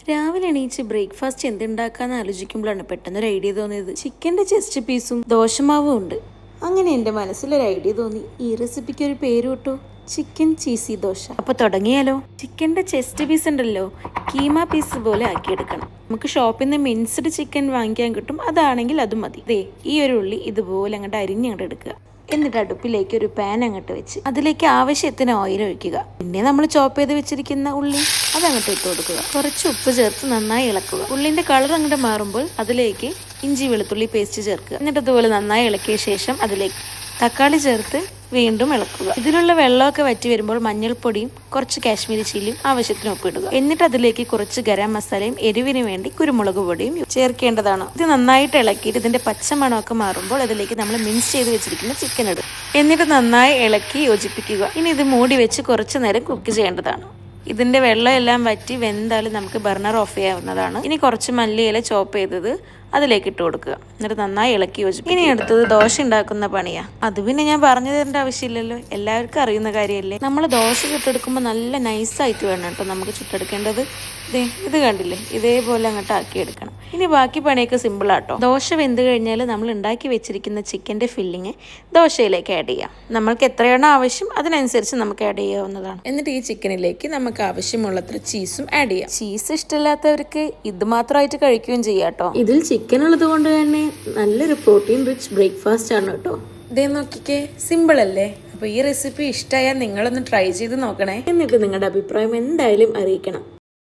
രാവിലെ എണീച്ച് ബ്രേക്ക്ഫാസ്റ്റ് എന്തുണ്ടാക്കാന്ന് ആലോചിക്കുമ്പോഴാണ് പെട്ടെന്നൊരു ഐഡിയ തോന്നിയത്. ചിക്കൻ്റെ ചെസ്റ്റ് പീസും ദോശമാവും ഉണ്ട്. അങ്ങനെ എൻ്റെ മനസ്സിലൊരു ഐഡിയ തോന്നി, ഈ റെസിപ്പിക്ക് ഒരു പേര് കിട്ടു, ചിക്കൻ ചീസി ദോശ. അപ്പോൾ തുടങ്ങിയാലോ. ചിക്കൻ്റെ ചെസ്റ്റ് പീസ് ഉണ്ടല്ലോ, കീമ പീസ് പോലെ ആക്കിയെടുക്കണം. നമുക്ക് ഷോപ്പിൽ നിന്ന് മിൻസ്ഡ് ചിക്കൻ വാങ്ങിക്കാൻ കിട്ടും, അതാണെങ്കിൽ അത് മതി. ദേ ഈ ഒരു ഉള്ളി ഇതുപോലെ അങ്ങോട്ട് അരിഞ്ഞങ്ങോട്ട് എടുക്കുക. എന്നിട്ട് അടുപ്പിലേക്ക് ഒരു പാൻ അങ്ങോട്ട് വെച്ച് അതിലേക്ക് ആവശ്യത്തിന് ഓയിൽ ഒഴിക്കുക. പിന്നെ നമ്മൾ ചോപ്പ് ചെയ്ത് വെച്ചിരിക്കുന്ന ഉള്ളി അതങ്ങോട്ട് ഇട്ട് കൊടുക്കുക. കുറച്ച് ഉപ്പ് ചേർത്ത് നന്നായി ഇളക്കുക. ഉള്ളിന്റെ കളർ അങ്ങോട്ട് മാറുമ്പോൾ അതിലേക്ക് ഇഞ്ചി വെളുത്തുള്ളി പേസ്റ്റ് ചേർക്കുക. എന്നിട്ട് അതുപോലെ നന്നായി ഇളക്കിയ ശേഷം അതിലേക്ക് തക്കാളി ചേർത്ത് വീണ്ടും ഇളക്കുക. ഇതിലുള്ള വെള്ളമൊക്കെ വറ്റി വരുമ്പോൾ മഞ്ഞൾപ്പൊടിയും കുറച്ച് കാശ്മീരി ചില്ലിയും ആവശ്യത്തിന് ഉപ്പിടുക. എന്നിട്ട് അതിലേക്ക് കുറച്ച് ഗരം മസാലയും എരിവിന് വേണ്ടി കുരുമുളക് പൊടിയും ചേർക്കേണ്ടതാണ്. ഇത് നന്നായിട്ട് ഇളക്കിയിട്ട് ഇതിന്റെ പച്ചമണമൊക്കെ മാറുമ്പോൾ അതിലേക്ക് നമ്മൾ മിക്സ് ചെയ്ത് വെച്ചിരിക്കുന്ന ചിക്കൻ ഇടും. എന്നിട്ട് നന്നായി ഇളക്കി യോജിപ്പിക്കുക. ഇനി ഇത് മൂടി വെച്ച് കുറച്ച് നേരം കുക്ക് ചെയ്യേണ്ടതാണ്. ഇതിന്റെ വെള്ളം എല്ലാം വറ്റി വെന്താലും നമുക്ക് ബർണർ ഓഫ് ചെയ്യാവുന്നതാണ്. ഇനി കുറച്ച് മല്ലിയില ചോപ്പ് ചെയ്തത് അതിലേക്ക് ഇട്ട് കൊടുക്കുക. എന്നിട്ട് നന്നായി ഇളക്കി യോജിപ്പിക്കുക. ഇനി അടുത്തത് ദോശ ഉണ്ടാക്കുന്ന പണിയാ. അത് പിന്നെ ഞാൻ പറഞ്ഞു തരേണ്ട ആവശ്യമില്ലല്ലോ, എല്ലാവർക്കും അറിയുന്ന കാര്യമല്ലേ. നമ്മൾ ദോശ ചുട്ടെടുക്കുമ്പോൾ നല്ല നൈസായിട്ട് വേണം കേട്ടോ നമുക്ക് ചുട്ടെടുക്കേണ്ടത്. ഇത് കണ്ടില്ലേ, ഇതേപോലെ അങ്ങോട്ട് ആക്കിയെടുക്കണം. ഇനി ബാക്കി പണിയൊക്കെ സിമ്പിളാട്ടോ. ദോശ വെന്ത് കഴിഞ്ഞാൽ നമ്മൾ ഉണ്ടാക്കി വെച്ചിരിക്കുന്ന ചിക്കൻ്റെ ഫില്ലിങ് ദോശയിലേക്ക് ആഡ് ചെയ്യാം. നമ്മൾക്ക് എത്രയാണോ ആവശ്യം അതിനനുസരിച്ച് നമുക്ക് ആഡ് ചെയ്യാവുന്നതാണ്. എന്നിട്ട് ഈ ചിക്കനിലേക്ക് നമുക്ക് ആവശ്യമുള്ളത്ര ചീസും ആഡ് ചെയ്യാം. ചീസ് ഇഷ്ടമില്ലാത്തവർക്ക് ഇത് മാത്രമായിട്ട് കഴിക്കുകയും ചെയ്യാം കേട്ടോ. ഇതിൽ ചിക്കൻ ഉള്ളത് കൊണ്ട് തന്നെ നല്ലൊരു പ്രോട്ടീൻ റിച്ച് ബ്രേക്ക്ഫാസ്റ്റ് ആണ് കേട്ടോ. ഇതേ നോക്കിക്കേ, സിമ്പിൾ അല്ലേ. അപ്പോൾ ഈ റെസിപ്പി ഇഷ്ടമായാൽ നിങ്ങളൊന്ന് ട്രൈ ചെയ്ത് നോക്കണേ. എന്നിട്ട് നിങ്ങളുടെ അഭിപ്രായം എന്തായാലും അറിയിക്കണം.